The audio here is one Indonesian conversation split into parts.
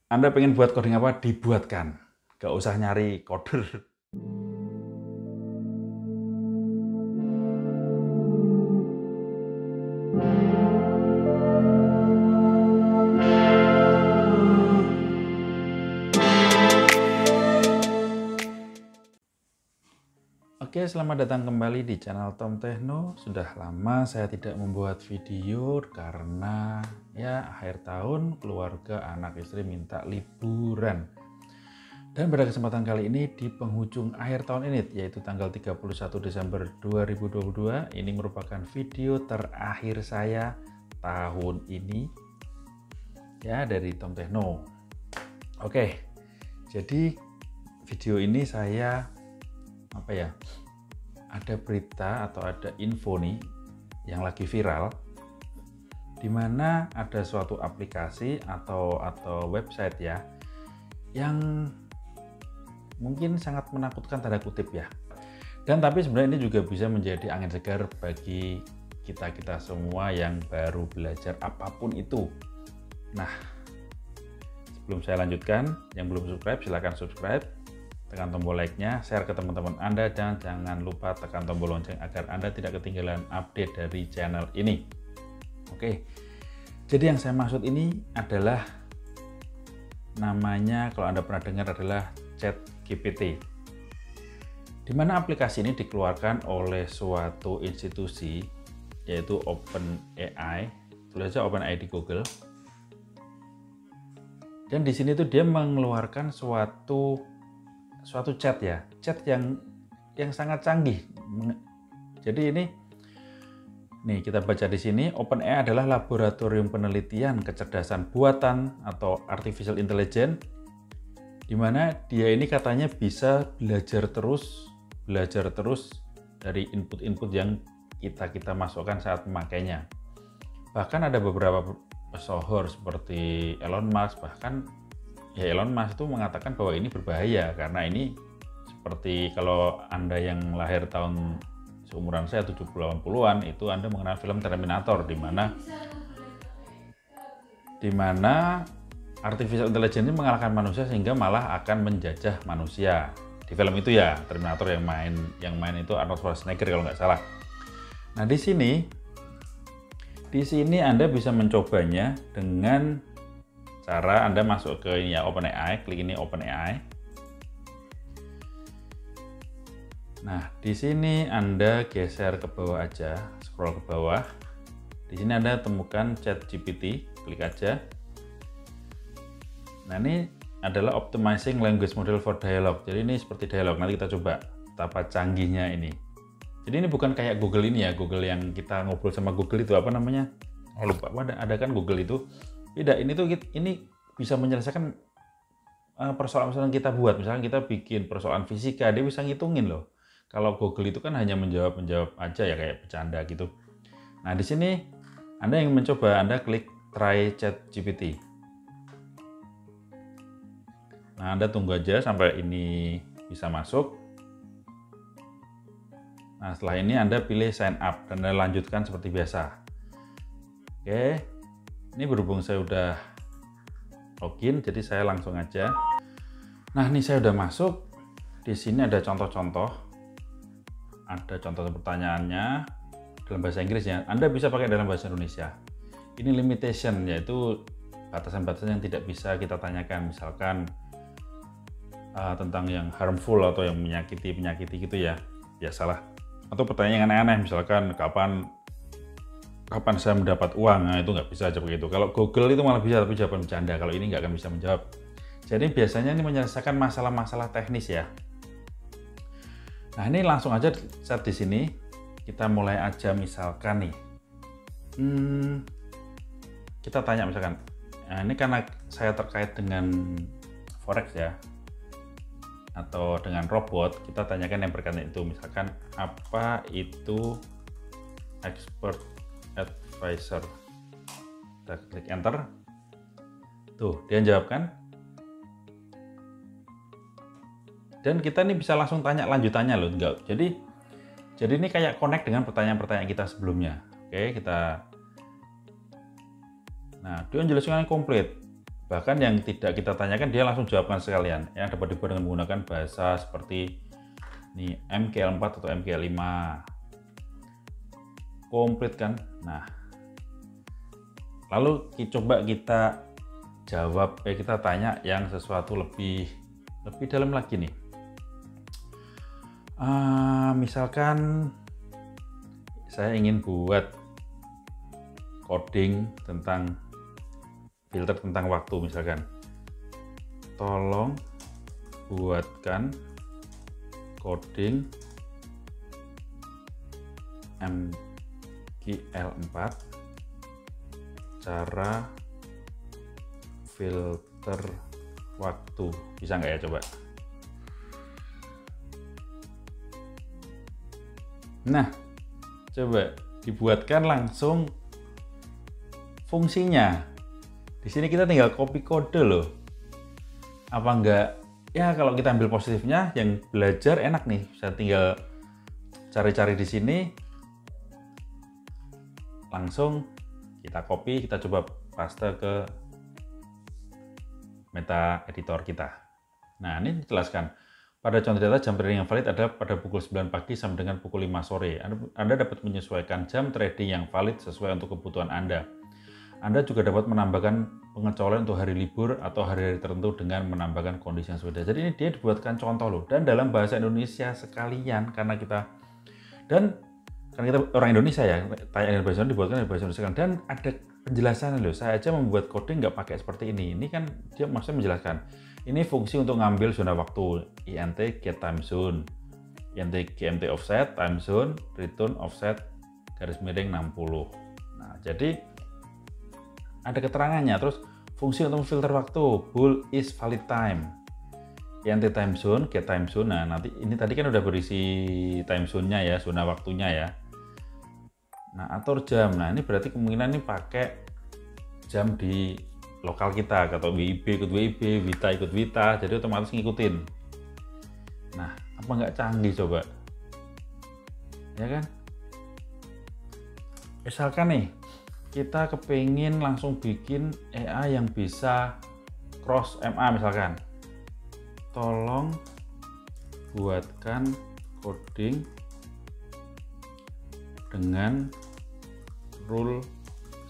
Anda pengen buat coding apa? Dibuatkan. Gak usah nyari coder. Oke, selamat datang kembali di channel Tom Techno. Sudah lama saya tidak membuat video karena ya akhir tahun keluarga anak istri minta liburan. Dan pada kesempatan kali ini di penghujung akhir tahun ini yaitu tanggal 31 Desember 2022 ini merupakan video terakhir saya tahun ini ya dari Tom Techno. Oke. Jadi video ini saya ada berita atau ada info nih yang lagi viral di mana ada suatu aplikasi atau website ya yang mungkin sangat menakutkan tanda kutip ya. Dan tapi sebenarnya ini juga bisa menjadi angin segar bagi kita semua yang baru belajar apapun itu. Nah, sebelum saya lanjutkan, yang belum subscribe silahkan subscribe, tekan tombol like-nya, share ke teman-teman Anda, dan jangan lupa tekan tombol lonceng agar Anda tidak ketinggalan update dari channel ini. Oke, jadi yang saya maksud ini adalah namanya, kalau Anda pernah dengar, adalah ChatGPT, di mana aplikasi ini dikeluarkan oleh suatu institusi yaitu OpenAI, tulis aja OpenAI di Google. Dan di sini tuh dia mengeluarkan suatu chat ya, chat yang sangat canggih. Jadi ini nih kita baca di sini, OpenAI adalah laboratorium penelitian kecerdasan buatan atau artificial intelligence, di mana dia ini katanya bisa belajar terus dari input-input yang kita masukkan saat memakainya. Bahkan ada beberapa pesohor seperti Elon Musk, bahkan ya Elon Musk itu mengatakan bahwa ini berbahaya karena ini seperti kalau Anda yang lahir tahun seumuran saya 70-80-an itu Anda mengenal film Terminator, di mana artificial intelligence ini mengalahkan manusia sehingga malah akan menjajah manusia. Di film itu ya, Terminator yang main itu Arnold Schwarzenegger kalau nggak salah. Nah, di sini Anda bisa mencobanya dengan cara Anda masuk ke ini ya, OpenAI, klik ini OpenAI. Nah, di sini Anda geser ke bawah aja, scroll ke bawah. Di sini Anda temukan ChatGPT, klik aja. Nah, ini adalah Optimizing Language Model for Dialogue. Jadi ini seperti dialog. Nanti kita coba betapa canggihnya ini. Jadi ini bukan kayak Google ini ya, Google yang kita ngobrol sama Google itu apa namanya? Oh, lupa. Ada kan Google itu. Beda, ini bisa menyelesaikan persoalan-persoalan kita buat. Misalnya kita bikin persoalan fisika, dia bisa ngitungin loh. Kalau Google itu kan hanya menjawab aja ya, kayak bercanda gitu. Nah, di sini Anda yang mencoba, Anda klik try ChatGPT. Nah, Anda tunggu aja sampai ini bisa masuk. Nah, setelah ini Anda pilih sign up dan Anda lanjutkan seperti biasa. Oke, ini berhubung saya udah login, jadi saya langsung aja. Nah, ini saya udah masuk. Di sini ada contoh-contoh. Ada contoh pertanyaannya dalam bahasa Inggris ya. Anda bisa pakai dalam bahasa Indonesia. Ini limitation, yaitu batasan-batasan yang tidak bisa kita tanyakan. Misalkan tentang yang harmful atau yang menyakiti gitu ya, biasalah. Atau pertanyaan yang aneh-aneh, misalkan kapan saya mendapat uang, nah itu nggak bisa aja begitu. Kalau Google itu malah bisa, tapi jawaban bercanda. Kalau ini nggak akan bisa menjawab. Jadi biasanya ini menyelesaikan masalah-masalah teknis ya. Nah, ini langsung aja set di sini. Kita mulai aja misalkan nih. Kita tanya misalkan, nah ini karena saya terkait dengan forex ya, atau dengan robot, kita tanyakan yang berkaitan itu. Misalkan, apa itu expert advisor? Kita klik enter. Tuh, dia jawabkan. Dan kita nih bisa langsung tanya lanjutannya loh. Enggak. Jadi ini kayak connect dengan pertanyaan-pertanyaan kita sebelumnya. Oke, kita. Nah, dia menjelaskan komplit. Bahkan yang tidak kita tanyakan dia langsung jawabkan sekalian. Yang dapat dibuat dengan menggunakan bahasa seperti ini MKL4 atau MKL5. Komplit kan? Nah, lalu coba kita jawab, kita tanya yang sesuatu lebih dalam lagi nih. Misalkan saya ingin buat coding tentang filter tentang waktu, misalkan tolong buatkan coding MKL4 cara filter waktu. Bisa nggak ya coba? Nah, coba dibuatkan langsung fungsinya. Di sini kita tinggal copy kode loh. Apa enggak? Ya kalau kita ambil positifnya, yang belajar enak nih. Saya tinggal cari-cari di sini. Langsung kita copy, kita coba paste ke meta editor kita. Nah, ini dijelaskan. Pada contoh data, jam trading yang valid adalah pada pukul 9 pagi sampai dengan pukul 5 sore. Anda dapat menyesuaikan jam trading yang valid sesuai untuk kebutuhan Anda. Anda juga dapat menambahkan pengecualian untuk hari libur atau hari-hari tertentu dengan menambahkan kondisi yang sudah. Jadi ini dia dibuatkan contoh loh, dan dalam bahasa Indonesia sekalian, karena kita orang Indonesia ya, tanya bahasa Indonesia dibuatkan dari bahasa Indonesia, dan ada penjelasannya loh. Saya aja membuat coding nggak pakai seperti ini. Ini kan dia maksudnya menjelaskan. Ini fungsi untuk ngambil zona waktu, int get time zone, int gmt offset time zone, return offset garis miring 60. Nah, jadi ada keterangannya. Terus fungsi untuk filter waktu, bool is valid time, int time zone get time zone. Nah, nanti ini tadi kan udah berisi time zone-nya ya, zona waktunya ya. Nah, atur jam. Nah, ini berarti kemungkinan ini pakai jam di lokal kita, atau WIB ikut WIB, Wita ikut Wita, jadi otomatis ngikutin. Nah, apa nggak canggih coba? Ya kan? Misalkan nih, kita kepingin langsung bikin AI yang bisa cross MA misalkan. Tolong buatkan coding dengan rule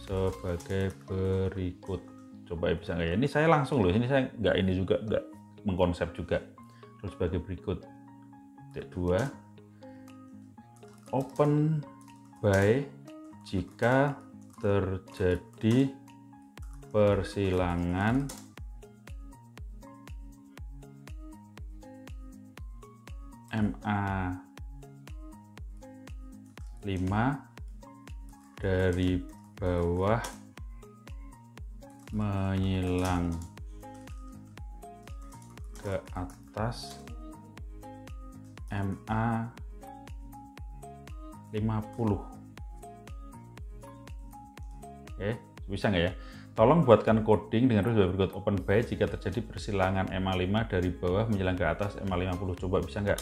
sebagai berikut. Coba bisa nggak ya? Ini saya langsung loh, ini saya nggak mengkonsep juga. Rule sebagai berikut. Titik 2. Open by jika terjadi persilangan MA5 dari bawah menyilang ke atas MA50. Oke, bisa nggak ya? Tolong buatkan coding dengan rule berikut. Open by jika terjadi persilangan MA5 dari bawah menyilang ke atas MA50. Coba bisa nggak?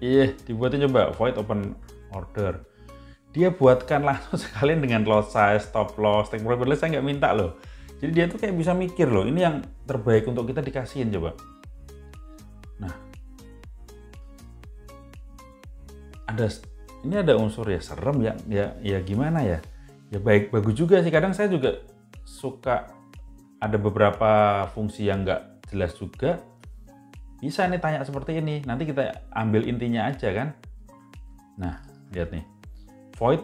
Iya, dibuatin coba void open order. Dia buatkan langsung sekalian dengan lot size, stop loss, take profit. Saya nggak minta loh. Jadi dia tuh kayak bisa mikir loh. Ini yang terbaik untuk kita dikasihin coba. Nah, ini ada unsur ya serem ya gimana ya? Ya bagus juga sih. Kadang saya juga suka ada beberapa fungsi yang nggak jelas juga. Bisa nih tanya seperti ini, nanti kita ambil intinya aja kan. Nah, lihat nih, void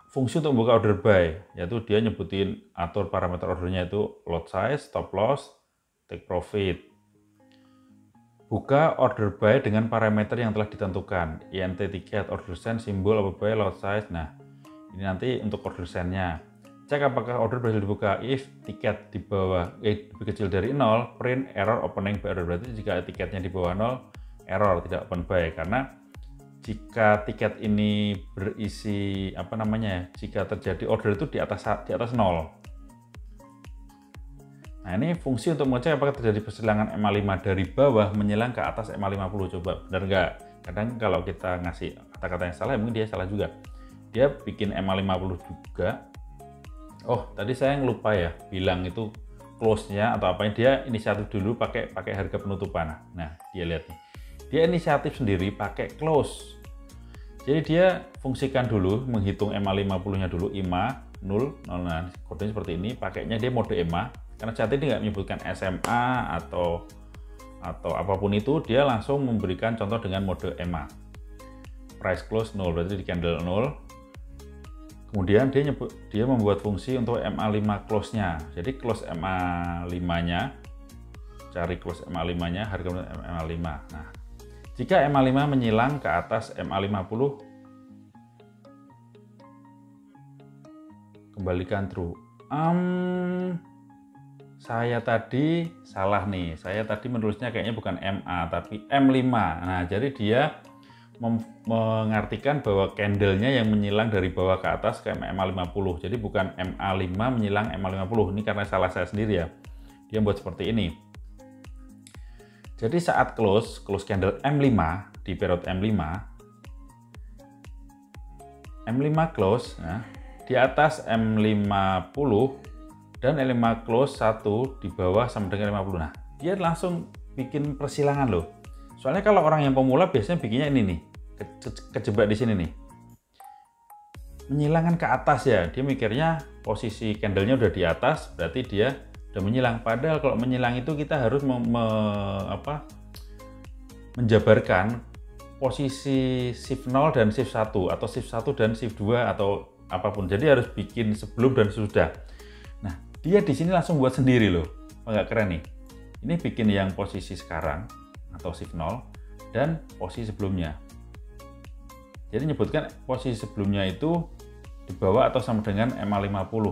fungsi untuk membuka order buy, yaitu dia nyebutin atur parameter ordernya itu lot size, stop loss, take profit. Buka order buy dengan parameter yang telah ditentukan, int tiket, order send, simbol apa buy, lot size. Nah, ini nanti untuk order send-nya. Cek apakah order berhasil dibuka. If tiket di bawah lebih kecil dari 0, print error opening by order. Berarti jika tiketnya di bawah 0, error, tidak open buy. Karena jika tiket ini berisi jika terjadi order itu di atas 0. Nah, ini fungsi untuk mengecek apakah terjadi persilangan MA5 dari bawah menyilang ke atas MA50. Coba benar nggak? Kadang kalau kita ngasih kata-kata yang salah, mungkin dia salah juga. Dia bikin MA50 juga. Oh, tadi saya lupa ya bilang itu close-nya atau apa, dia inisiatif dulu pakai harga penutupan. Nah, dia lihat nih. Dia inisiatif sendiri pakai close. Jadi dia fungsikan dulu, menghitung MA50-nya dulu, IMA 0, nah kodenya seperti ini, pakainya dia mode EMA, karena saat ini nggak menyebutkan SMA atau apapun itu, dia langsung memberikan contoh dengan mode EMA. Price close 0, berarti di candle 0. Kemudian dia membuat fungsi untuk MA5 close-nya. Jadi close MA5-nya, cari close MA5-nya, harga MA5. Nah, jika MA5 menyilang ke atas MA50, kembalikan true. Saya tadi salah nih. Saya tadi menulisnya kayaknya bukan MA, tapi M5. Nah, jadi dia mengartikan bahwa candlenya yang menyilang dari bawah ke atas ke MA50. Jadi bukan MA5 menyilang MA50. Ini karena salah saya sendiri ya. Dia buat seperti ini. Jadi saat close candle M5 di periode M5 close, nah, di atas M50 dan M5 close 1 di bawah sama dengan 50. Nah, dia langsung bikin persilangan loh. Soalnya kalau orang yang pemula biasanya bikinnya ini nih, kejebak di sini nih. Menyilangkan ke atas ya, dia mikirnya posisi candlenya udah di atas, berarti dia udah menyilang. Padahal kalau menyilang itu kita harus menjabarkan posisi shift 0 dan shift 1 atau shift 1 dan shift 2 atau apapun. Jadi harus bikin sebelum dan sesudah. Nah, dia di sini langsung buat sendiri loh. Nggak keren nih. Ini bikin yang posisi sekarang atau shift 0 dan posisi sebelumnya. Jadi nyebutkan posisi sebelumnya itu di bawah atau sama dengan MA50.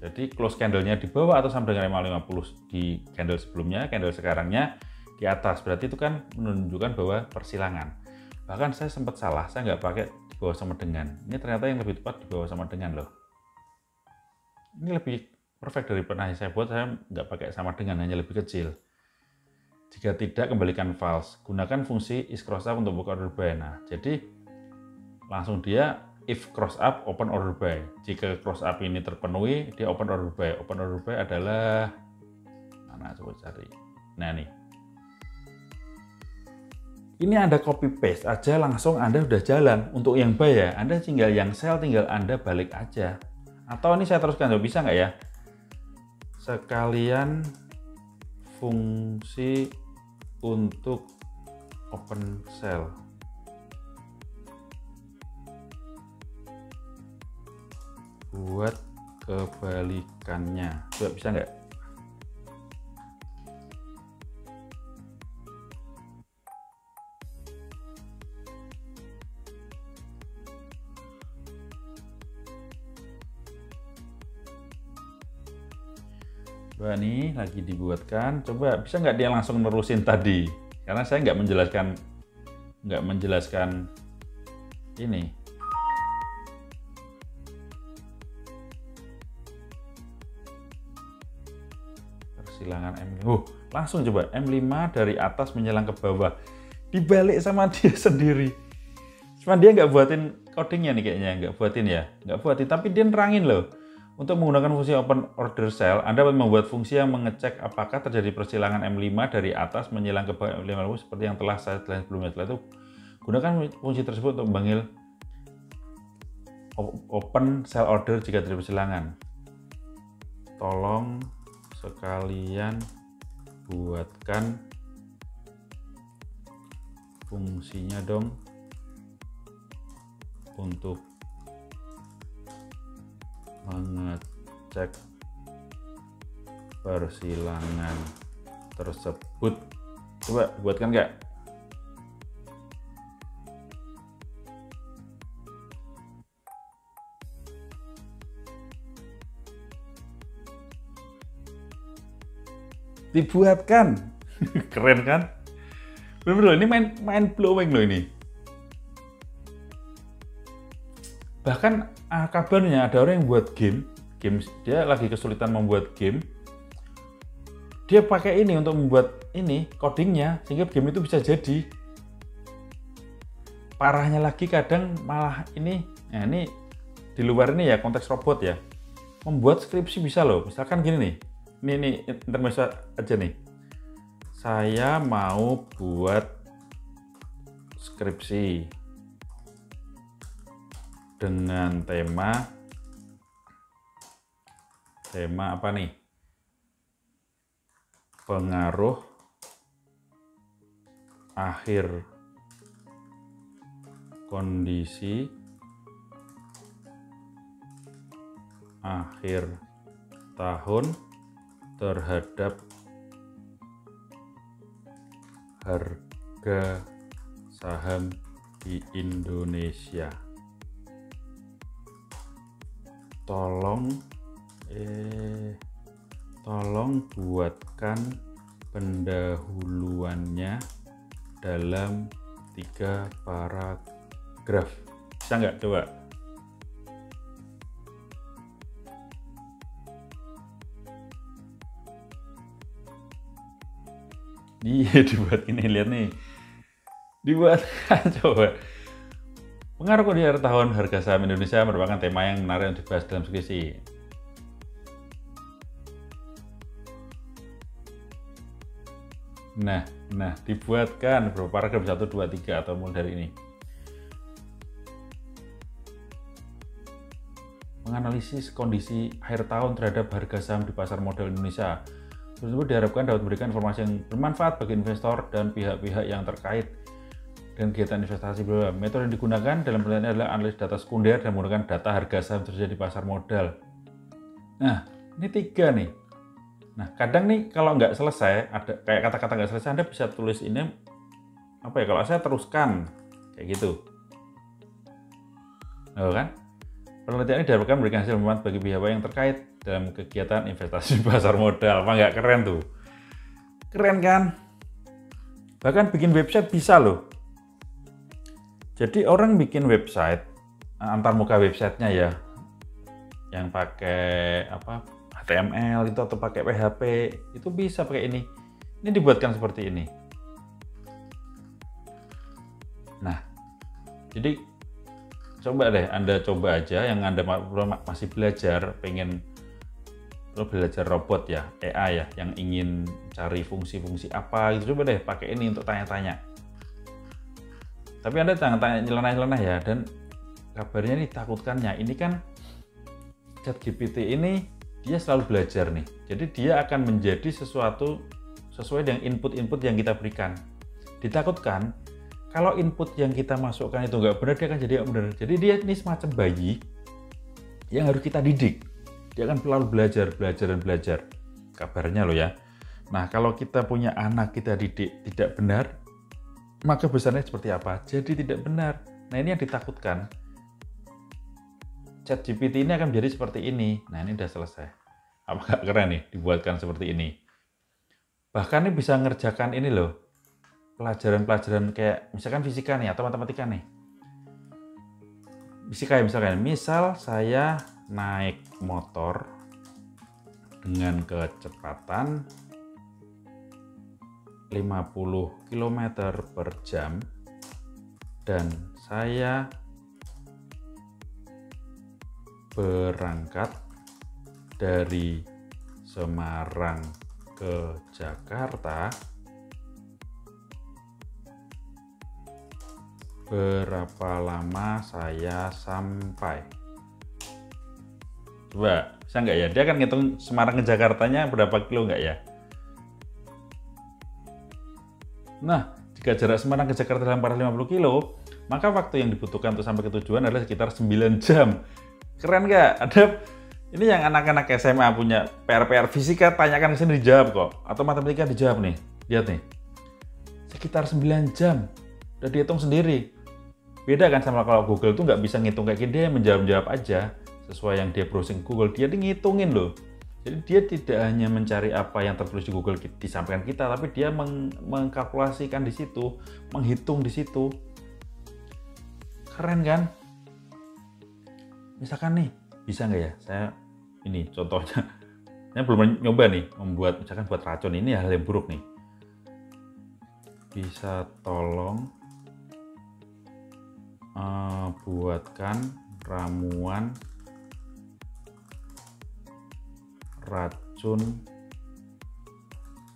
Jadi close candlenya di bawah atau sama dengan MA50 di candle sebelumnya, candle sekarangnya di atas. Berarti itu kan menunjukkan bahwa persilangan. Bahkan saya sempat salah, saya nggak pakai di bawah sama dengan. Ini ternyata yang lebih tepat di bawah sama dengan loh. Ini lebih perfect dari pernah saya buat, saya nggak pakai sama dengan, hanya lebih kecil. Jika tidak, kembalikan false. Gunakan fungsi is cross up untuk buka order buy. Nah, jadi langsung dia if cross up, open order buy. Jika cross up ini terpenuhi, dia open order buy. Open order buy adalah mana, coba cari. Nah nih. Ini Anda copy paste aja, langsung Anda udah jalan. Untuk yang buy ya, Anda tinggal yang sell, tinggal Anda balik aja. Atau ini saya teruskan, bisa nggak ya? Sekalian fungsi untuk open sell. Buat kebalikannya, coba bisa nggak? Coba nih lagi dibuatkan, coba bisa nggak dia langsung nerusin tadi? Karena saya nggak menjelaskan ini. Persilangan M5. Langsung coba M5 dari atas menyelang ke bawah. Dibalik sama dia sendiri. Cuma dia nggak buatin codingnya nih kayaknya, nggak buatin ya. Nggak buatin, tapi dia nerangin loh. Untuk menggunakan fungsi open order sell, Anda membuat fungsi yang mengecek apakah terjadi persilangan M5 dari atas menyelang ke bawah M50 seperti yang telah saya jelaskan sebelumnya. Setelah itu, gunakan fungsi tersebut untuk memanggil open sell order jika terjadi persilangan. Tolong sekalian buatkan fungsinya dong untuk mengecek persilangan tersebut. Coba buatkan nggak? Dibuatkan. Keren kan? Bener-bener ini main blowing loh ini. Bahkan kabarnya ada orang yang buat game, dia lagi kesulitan membuat game, dia pakai ini untuk membuat ini codingnya sehingga game itu bisa jadi. parahnya lagi kadang malah ini, nah ini di luar ini ya konteks robot ya, membuat skripsi bisa loh. Misalkan gini nih, ini intermezzo aja nih. Saya mau buat skripsi dengan tema apa nih? Pengaruh akhir kondisi akhir tahun terhadap harga saham di Indonesia. Tolong buatkan pendahuluannya dalam 3 paragraf. Bisa nggak coba? Iya, dibuat ini, lihat nih. Dibuat coba. Pengaruh kondisi akhir tahun harga saham Indonesia merupakan tema yang menarik untuk dibahas dalam skripsi. Nah, dibuatkan berapa paragraf, 1, 2, 3 atau mulai dari ini. Menganalisis kondisi akhir tahun terhadap harga saham di pasar modal Indonesia. Tersebut diharapkan dapat memberikan informasi yang bermanfaat bagi investor dan pihak-pihak yang terkait dengan kegiatan investasi. Metode yang digunakan dalam penelitian adalah analisis data sekunder dan menggunakan data harga saham tersedia di pasar modal. Nah, ini 3 nih. Nah, kadang nih kalau nggak selesai, ada kayak kata-kata nggak selesai, Anda bisa tulis ini apa ya, kalau saya teruskan kayak gitu. Nah, kan? Penelitian ini diharapkan memberikan hasil bermanfaat bagi pihak yang terkait dalam kegiatan investasi pasar modal. Apa nggak keren tuh? Keren kan? Bahkan bikin website bisa loh. Jadi orang bikin website, antar muka websitenya ya, yang pakai apa HTML itu atau pakai PHP, itu bisa pakai ini. Ini dibuatkan seperti ini. Nah, jadi coba deh Anda coba aja yang Anda masih belajar, pengen belajar robot ya, AI ya, yang ingin cari fungsi-fungsi apa gitu, coba deh pakai ini untuk tanya-tanya. Tapi Anda jangan tanya nyeleneh-nyeleneh ya, dan kabarnya nih takutkannya, ini kan ChatGPT ini dia selalu belajar nih, jadi dia akan menjadi sesuatu sesuai dengan input-input yang kita berikan. Ditakutkan kalau input yang kita masukkan itu nggak benar, dia akan jadi nggak benar. Jadi dia ini semacam bayi yang harus kita didik. Dia akan selalu belajar dan belajar. Kabarnya loh ya. Nah, kalau kita punya anak kita didik tidak benar, maka besarnya seperti apa? Jadi tidak benar. Nah, ini yang ditakutkan. ChatGPT ini akan menjadi seperti ini. Nah, ini udah selesai. Apa nggak keren nih dibuatkan seperti ini? Bahkan ini bisa ngerjakan ini loh, pelajaran-pelajaran kayak misalkan fisika nih atau matematika nih. Fisika ya misalkan, misal saya naik motor dengan kecepatan 50 km per jam dan saya berangkat dari Semarang ke Jakarta, berapa lama saya sampai? Coba, bisa nggak ya? Dia akan ngitung Semarang ke Jakartanya berapa kilo nggak ya? Nah, jika jarak Semarang ke Jakarta dalam 50 kilo, maka waktu yang dibutuhkan untuk sampai ke tujuan adalah sekitar 9 jam. Keren nggak? Ada ini yang anak-anak SMA punya PR fisika, tanyakan ke sini dijawab kok. Atau matematika dijawab nih. Lihat nih. Sekitar 9 jam. Udah dihitung sendiri. Beda kan sama kalau Google tuh nggak bisa ngitung kayak gini, dia menjawab aja sesuai yang dia browsing Google, dia ngitungin loh. Jadi dia tidak hanya mencari apa yang tertulis di Google disampaikan kita, tapi dia mengkalkulasikan di situ, menghitung di situ. Keren kan? Misalkan nih, bisa nggak ya? Saya ini contohnya, saya belum nyoba nih membuat misalkan buat racun, ini hal yang buruk nih. Bisa tolong buatkan ramuan racun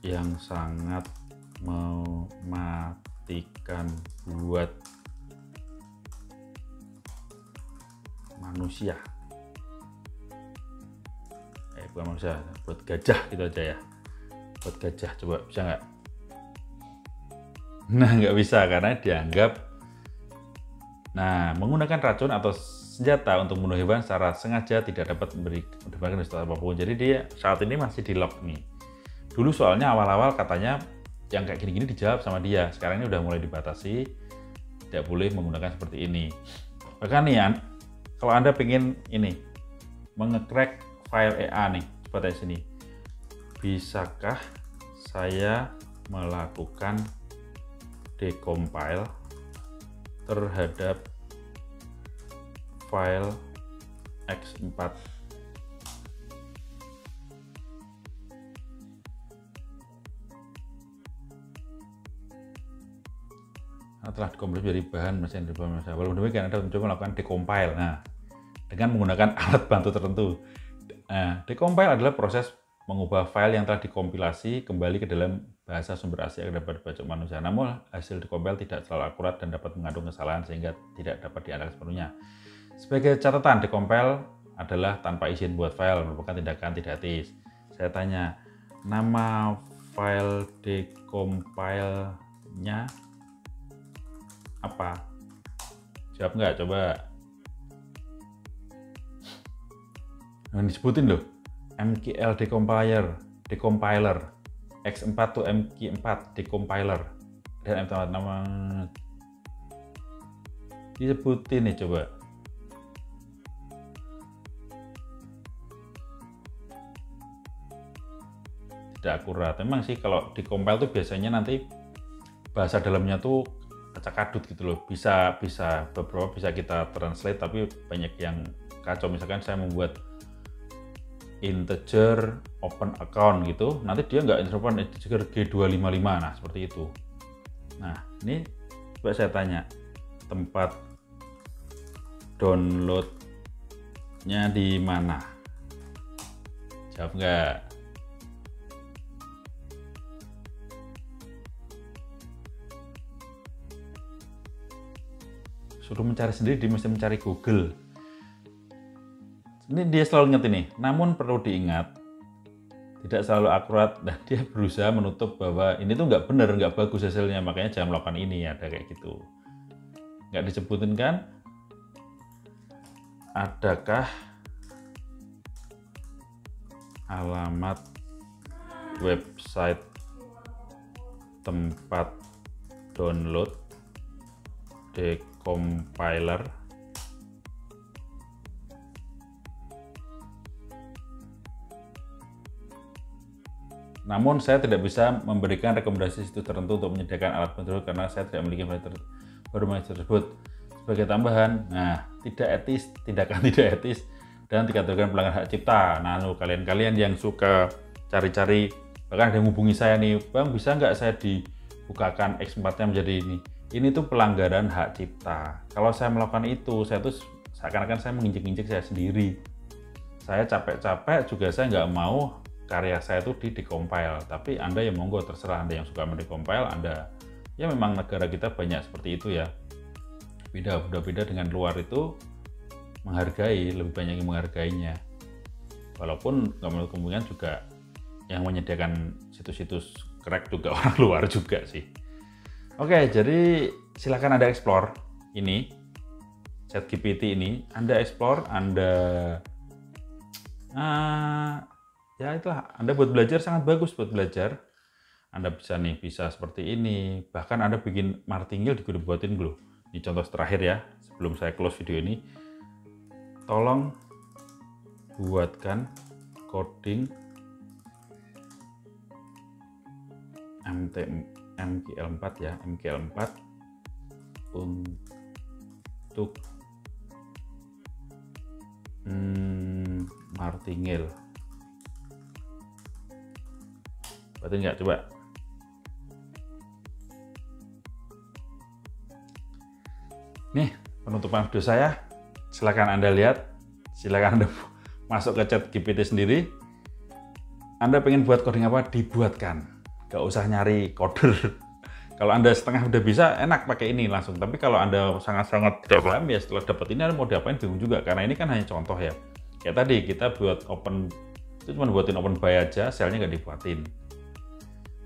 yang sangat mematikan buat manusia. Bukan manusia, buat gajah gitu aja ya. Buat gajah, coba bisa nggak? Nah, nggak bisa karena dianggap menggunakan racun atau senjata untuk membunuh hewan secara sengaja tidak dapat memberikan resultat apapun. Jadi dia saat ini masih di lock nih. Dulu soalnya awal-awal katanya yang kayak gini-gini dijawab sama dia. Sekarang ini udah mulai dibatasi, tidak boleh menggunakan seperti ini. Bahkan nih, kalau Anda pengen ini mengecrack file EA nih, seperti sini. Bisakah saya melakukan decompile terhadap file X4? Telah dikompil dari bahan mesin berbahasa. Walaupun demikian, Anda mencoba melakukan decompile. Dengan menggunakan alat bantu tertentu. Decompile adalah proses mengubah file yang telah dikompilasi kembali ke dalam bahasa sumber asli yang dapat dibaca manusia. Namun, hasil decompile tidak selalu akurat dan dapat mengandung kesalahan sehingga tidak dapat diandalkan sepenuhnya. Sebagai catatan, decompile adalah tanpa izin buat file, merupakan tindakan tidak etis. Saya tanya, nama file decompile-nya apa? Jawab nggak? Coba. Disebutin loh, MKL decompiler, X4 tuh MK4 decompiler, dan M4 nama disebutin nih, coba. Tidak akurat. Memang sih kalau decompile tuh biasanya nanti bahasa dalamnya tuh acak-adut gitu loh. Bisa beberapa bisa kita translate, tapi banyak yang kacau. Misalkan saya membuat integer open account gitu, nanti dia nggak integer G255, nah seperti itu. Nah, ini coba saya tanya, tempat downloadnya di mana? Jawab nggak? Suruh mencari sendiri, dia mesti mencari Google. Ini dia selalu ingat ini, namun perlu diingat tidak selalu akurat dan dia berusaha menutup bahwa ini tuh nggak benar, nggak bagus hasilnya, makanya jangan melakukan ini, ada kayak gitu. Nggak disebutin kan? Adakah alamat website tempat download decompiler? Namun saya tidak bisa memberikan rekomendasi situs tertentu untuk menyediakan alat bantu karena saya tidak memiliki informasi tersebut. Sebagai tambahan, tidak etis, tindakan tidak etis dan dikategorikan pelanggaran hak cipta. Nah, kalian-kalian yang suka cari-cari, bahkan ada yang hubungi saya nih, Bang, bisa nggak saya dibukakan X4-nya menjadi ini? Ini tuh pelanggaran hak cipta. Kalau saya melakukan itu, saya tuh seakan-akan saya menginjek-injek saya sendiri. Saya capek-capek juga saya nggak mau karya saya itu di decompile, tapi Anda yang monggo terserah, Anda yang suka mendecompile, Anda ya memang negara kita banyak seperti itu ya, beda dengan luar itu menghargai, lebih banyak yang menghargainya, walaupun nggak menutup kemungkinan juga yang menyediakan situs-situs crack juga orang luar juga sih. Oke, jadi silakan Anda explore ini ChatGPT ini, Anda explore, Anda ya itulah, Anda buat belajar sangat bagus buat belajar. Anda bisa seperti ini, bahkan Anda bikin martingale juga dibuatin dulu. Ini contoh terakhir ya, sebelum saya close video ini. Tolong buatkan coding MKL4 ya, MKL4 untuk martingale. Berarti nggak, coba. Nih penutupan video saya. Silakan Anda lihat, silakan Anda masuk ke chat GPT sendiri. Anda pengen buat coding apa, dibuatkan. Gak usah nyari coder. Kalau Anda setengah udah bisa, enak pakai ini langsung. Tapi kalau Anda sangat-sangat tidak paham, ya setelah dapat ini Anda mau diapain bingung juga. Karena ini kan hanya contoh ya. Kayak tadi kita buat open, itu cuma buatin open by aja, selnya nggak dibuatin.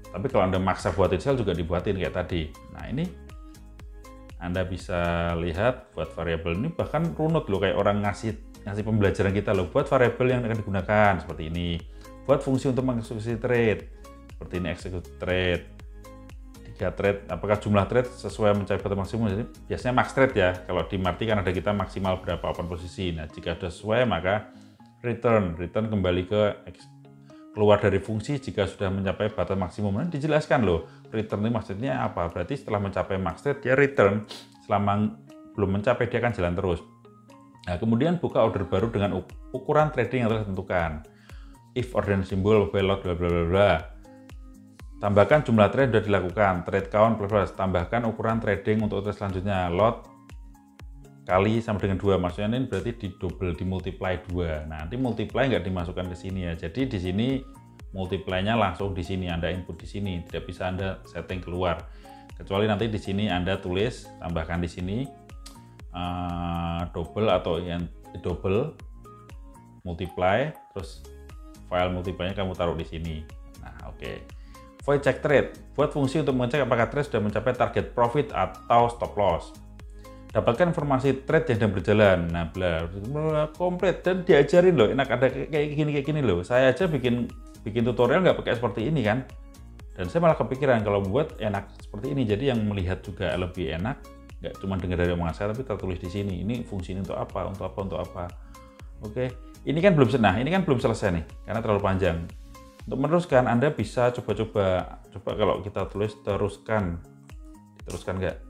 Tapi kalau Anda maksa buatin sel juga dibuatin kayak tadi. Nah ini Anda bisa lihat buat variabel ini bahkan runut loh, kayak orang ngasih pembelajaran kita loh. Buat variabel yang akan digunakan seperti ini. Buat fungsi untuk mengeksekusi thread. Seperti ini execute thread. 3 thread, apakah jumlah thread sesuai mencapai batas maksimum? Jadi biasanya max thread ya, kalau di Marty kan ada kita maksimal berapa open posisi. Nah jika sudah sesuai maka return kembali ke keluar dari fungsi jika sudah mencapai batas maksimum. Nah dijelaskan loh, return ini maksudnya apa, berarti setelah mencapai max thread dia return, selama belum mencapai dia akan jalan terus. Nah kemudian buka order baru dengan ukuran trading yang telah ditentukan. If order symbol, lot, bla bla bla bla. Tambahkan jumlah trade sudah dilakukan, trade count plus, tambahkan ukuran trading untuk trade selanjutnya, lot kali sama dengan 2, maksudnya ini berarti di double, di multiply 2. Nah, nanti multiply nggak dimasukkan ke sini ya, jadi di sini multiply-nya langsung di sini, Anda input di sini, tidak bisa Anda setting keluar. Kecuali nanti di sini Anda tulis, tambahkan di sini double atau yang double, multiply, terus file multiply-nya kamu taruh di sini. Nah, oke. Void check trade, buat fungsi untuk mengecek apakah trade sudah mencapai target profit atau stop loss. Dapatkan informasi trade yang sedang berjalan. Nah, bla komplit dan diajarin loh, enak ada kayak gini loh. Saya aja bikin tutorial nggak pakai seperti ini kan. Dan saya malah kepikiran kalau buat enak seperti ini, jadi yang melihat juga lebih enak, nggak cuma dengar dari omongan saya tapi tertulis di sini. Ini fungsi ini untuk apa, untuk apa. Oke, ini kan belum selesai nih karena terlalu panjang. Untuk meneruskan Anda bisa coba kalau kita tulis teruskan nggak?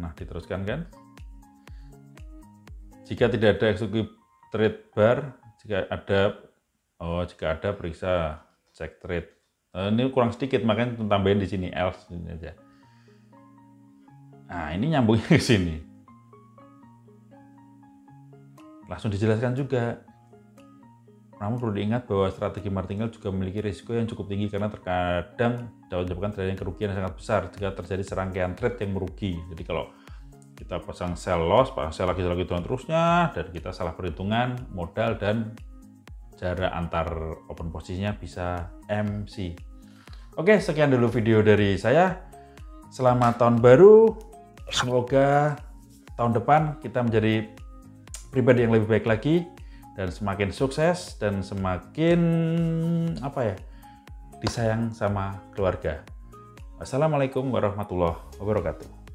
Nah diteruskan kan? Jika tidak ada execute trade bar, jika ada periksa check trade. Ini kurang sedikit makanya tambahin di sini else ini aja. Nah ini nyambungnya ke sini. Langsung dijelaskan juga. Namun perlu diingat bahwa strategi martingale juga memiliki risiko yang cukup tinggi karena terkadang dapat menyebabkan terjadi kerugian yang sangat besar jika terjadi serangkaian trade yang merugi. Jadi kalau kita pasang sell loss, pasang sell lagi terusnya, dan kita salah perhitungan modal dan jarak antar open posisinya bisa MC. Oke, sekian dulu video dari saya. Selamat tahun baru. Semoga tahun depan kita menjadi pribadi yang lebih baik lagi dan semakin sukses dan semakin disayang sama keluarga. Wassalamualaikum warahmatullahi wabarakatuh.